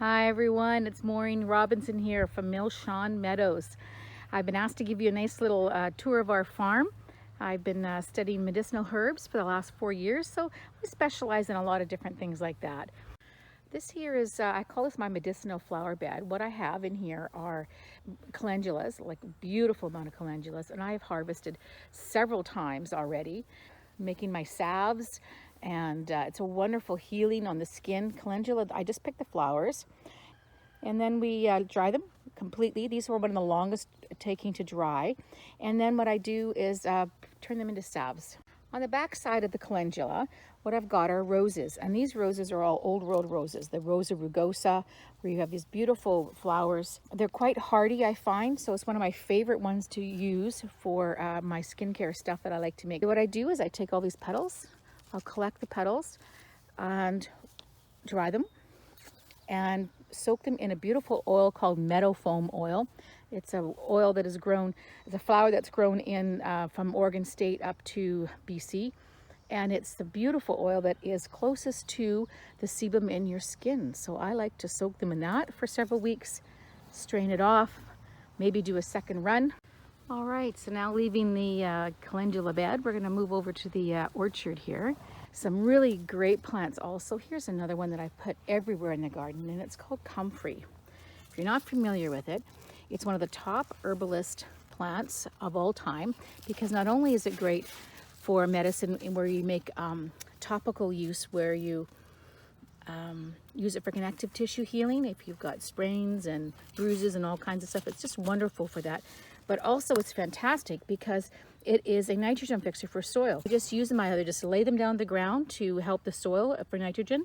Hi everyone, it's Maureen Robinson here from Milsean Meadows. I've been asked to give you a nice little tour of our farm. I've been studying medicinal herbs for the last 4 years, so we specialize in a lot of different things like that. This here is, I call this my medicinal flower bed. What I have in here are calendulas, like a beautiful amount of calendulas, and I have harvested several times already, making my salves, and it's a wonderful healing on the skin. Calendula, I just pick the flowers and then we dry them completely. These were one of the longest taking to dry. And then what I do is turn them into salves. On the back side of the calendula, what I've got are roses, and these roses are all old world roses, the Rosa rugosa, where you have these beautiful flowers. They're quite hardy, I find, so it's one of my favorite ones to use for my skincare stuff that I like to make. What I do is I take all these petals, I'll collect the petals and dry them and soak them in a beautiful oil called meadow foam oil. It's an oil that is grown, it's a flower that's grown in from Oregon State up to BC. And it's the beautiful oil that is closest to the sebum in your skin. So I like to soak them in that for several weeks, strain it off, maybe do a second run. All right, so now leaving the calendula bed, we're gonna move over to the orchard here. Some really great plants also. Here's another one that I put everywhere in the garden, and it's called comfrey. If you're not familiar with it, it's one of the top herbalist plants of all time, because not only is it great for medicine where you make topical use, where you use it for connective tissue healing, if you've got sprains and bruises and all kinds of stuff, it's just wonderful for that. But also it's fantastic because it is a nitrogen fixer for soil. I just use them, I either just lay them down the ground to help the soil for nitrogen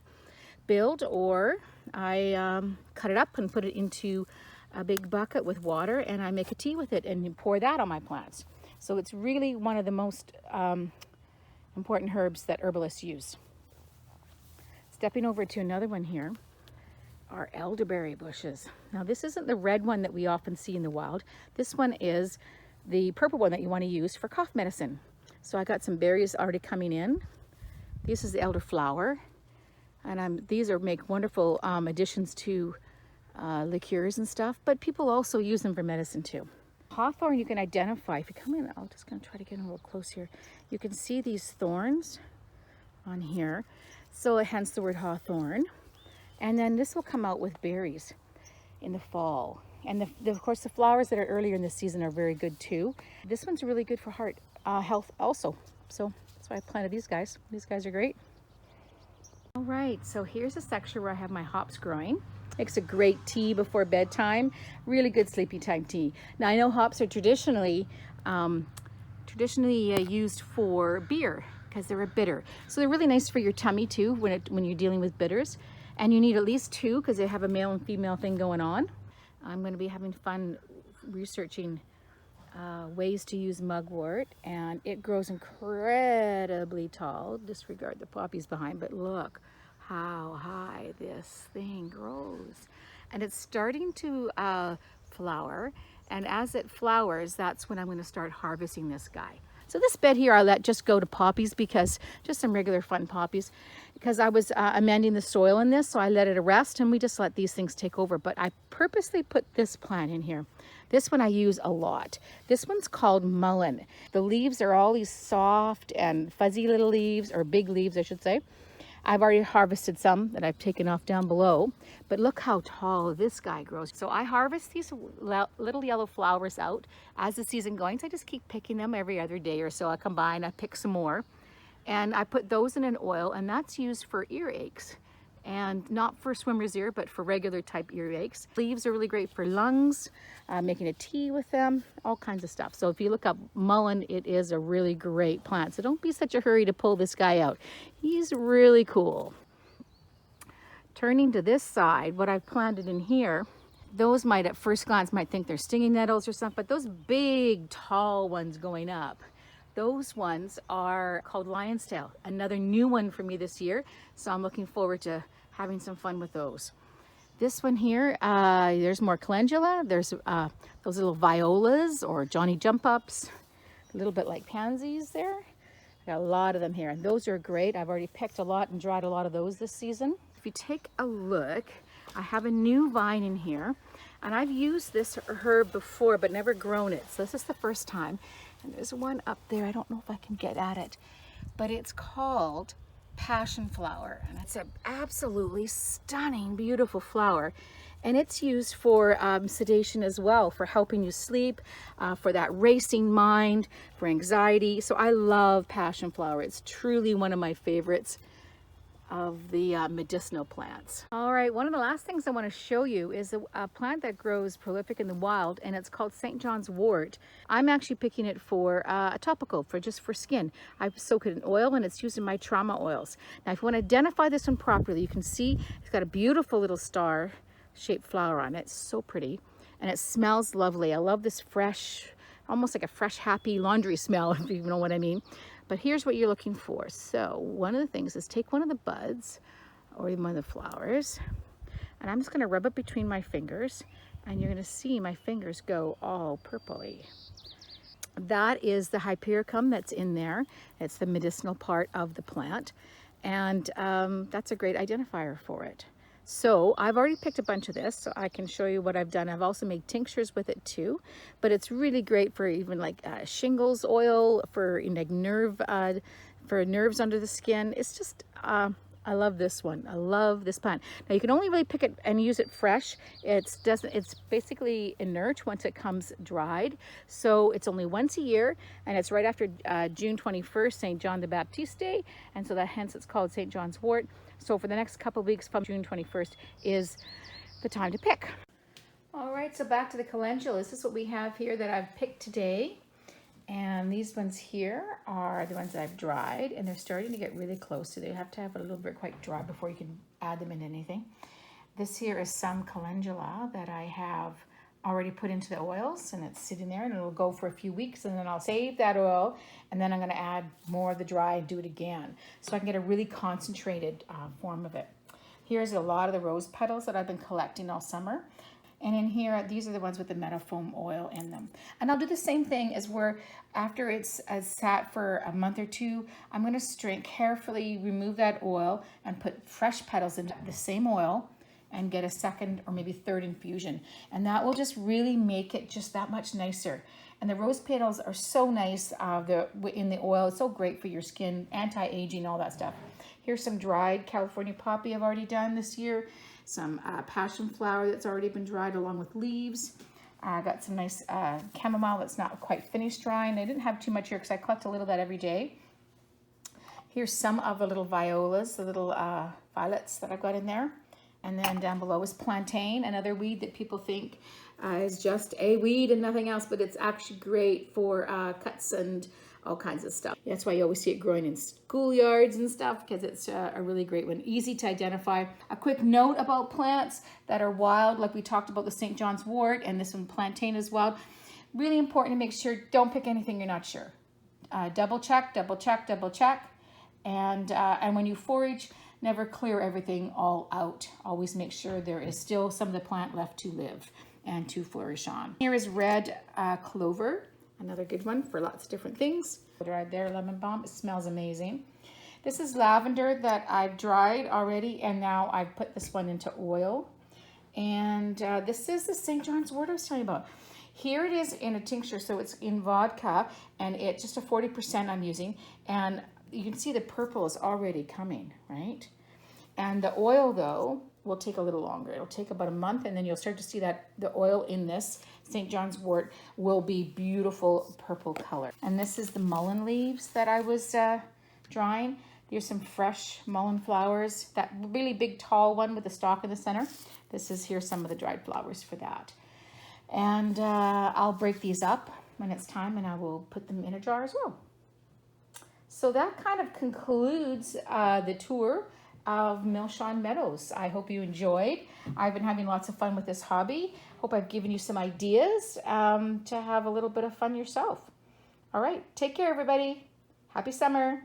build, or I cut it up and put it into a big bucket with water, and I make a tea with it and pour that on my plants. So it's really one of the most important herbs that herbalists use. Stepping over to another one here are elderberry bushes. Now this isn't the red one that we often see in the wild. This one is the purple one that you want to use for cough medicine. So I got some berries already coming in. This is the elderflower, and these make wonderful additions to liqueurs and stuff, but people also use them for medicine too. Hawthorn, you can identify, if you come in, I'm just going to try to get a little close here. You can see these thorns on here, so hence the word hawthorn. And then this will come out with berries in the fall. And of course the flowers that are earlier in the season are very good too. This one's really good for heart health also. So that's why I planted these guys. These guys are great. All right, so here's a section where I have my hops growing. Makes a great tea before bedtime. Really good sleepy time tea. Now I know hops are traditionally used for beer because they're a bitter. So they're really nice for your tummy too when you're dealing with bitters. And you need at least 2 because they have a male and female thing going on. I'm going to be having fun researching ways to use mugwort, and it grows incredibly tall. Disregard the poppies behind, but look how high this thing grows. And it's starting to flower, and as it flowers, that's when I'm going to start harvesting this guy. So this bed here I let just go to poppies, because just some regular fun poppies, because I was amending the soil in this, so I let it rest and we just let these things take over. But I purposely put this plant in here. This one I use a lot. This one's called mullein. The leaves are all these soft and fuzzy little leaves, or big leaves I should say. I've already harvested some that I've taken off down below, but look how tall this guy grows. So I harvest these little yellow flowers out as the season going. So I just keep picking them every other day or so. I come by and I pick some more, and I put those in an oil, and that's used for earaches. And not for swimmer's ear, but for regular type earaches. Leaves are really great for lungs, making a tea with them, all kinds of stuff. So if you look up mullein, it is a really great plant. So don't be such a hurry to pull this guy out. He's really cool. Turning to this side, what I've planted in here, those might at first glance might think they're stinging nettles or something, but those big tall ones going up, those ones are called lion's tail. Another new one for me this year. So I'm looking forward to having some fun with those. This one here, there's more calendula. There's those little violas or Johnny jump ups, a little bit like pansies there. I got a lot of them here, and those are great. I've already picked a lot and dried a lot of those this season. If you take a look, I have a new vine in here, and I've used this herb before but never grown it. So this is the first time. And there's one up there. I don't know if I can get at it, but it's called passion flower, and it's an absolutely stunning, beautiful flower. And it's used for sedation as well, for helping you sleep, for that racing mind, for anxiety. So I love passion flower. It's truly one of my favorites of the medicinal plants. All right, one of the last things I want to show you is a plant that grows prolific in the wild, and it's called St. John's wort. I'm actually picking it for a topical, just for skin. I soak it in oil, and it's used in my trauma oils. Now, if you want to identify this one properly, you can see it's got a beautiful little star-shaped flower on it. It's so pretty, and it smells lovely. I love this fresh, almost like a fresh, happy laundry smell, if you know what I mean. But here's what you're looking for. So one of the things is take one of the buds or even one of the flowers, and I'm just going to rub it between my fingers, and you're going to see my fingers go all purpley. That is the hypericum that's in there. It's the medicinal part of the plant, and that's a great identifier for it. So I've already picked a bunch of this, so I can show you what I've done. I've also made tinctures with it too, but it's really great for even like shingles oil, for like for nerves under the skin. It's just, I love this one. I love this plant. Now you can only really pick it and use it fresh. It's basically inert once it comes dried. So it's only once a year, and it's right after June 21st, St. John the Baptist Day, and so that hence it's called St. John's wort. So for the next couple of weeks from June 21st is the time to pick. All right, so back to the calendula. This is what we have here that I've picked today. And these ones here are the ones that I've dried, and they're starting to get really close. So they have to have a little bit quite dry before you can add them in anything. This here is some calendula that I have already put into the oils, and it's sitting there, and it'll go for a few weeks, and then I'll save that oil, and then I'm going to add more of the dry and do it again, so I can get a really concentrated form of it. Here's a lot of the rose petals that I've been collecting all summer, and in here, these are the ones with the metafoam oil in them. And I'll do the same thing as where after it's sat for a month or two, I'm going to carefully remove that oil and put fresh petals into the same oil, and get a second or maybe third infusion, and that will just really make it just that much nicer. And the rose petals are so nice in the oil. It's so great for your skin, anti-aging, all that stuff. Here's some dried California poppy I've already done this year, some passion flower that's already been dried along with leaves. I got some nice chamomile that's not quite finished drying. I didn't have too much here because I collect a little of that every day. Here's some of the little violas, the little violets that I've got in there. And then down below is plantain, another weed that people think is just a weed and nothing else, but it's actually great for cuts and all kinds of stuff. That's why you always see it growing in schoolyards and stuff, because it's a really great one, easy to identify. A quick note about plants that are wild, like we talked about the St. John's wort, and this one plantain is wild. Really important to make sure, don't pick anything you're not sure. Double check, double check, double check. And when you forage, never clear everything all out. Always make sure there is still some of the plant left to live and to flourish on. Here is red clover, another good one for lots of different things. Dried there, lemon balm, it smells amazing. This is lavender that I've dried already, and now I've put this one into oil. And this is the St. John's wort I was telling you about. Here it is in a tincture, so it's in vodka, and it's just a 40% I'm using, and you can see the purple is already coming, right? And the oil, though, will take a little longer. It'll take about a month, and then you'll start to see that the oil in this St. John's wort will be beautiful purple color. And this is the mullein leaves that I was drying. Here's some fresh mullein flowers, that really big tall one with the stalk in the center. Here's some of the dried flowers for that. And I'll break these up when it's time, and I will put them in a jar as well. So that kind of concludes the tour of Milsean Meadows. I hope you enjoyed. I've been having lots of fun with this hobby. Hope I've given you some ideas to have a little bit of fun yourself. All right, take care, everybody. Happy summer.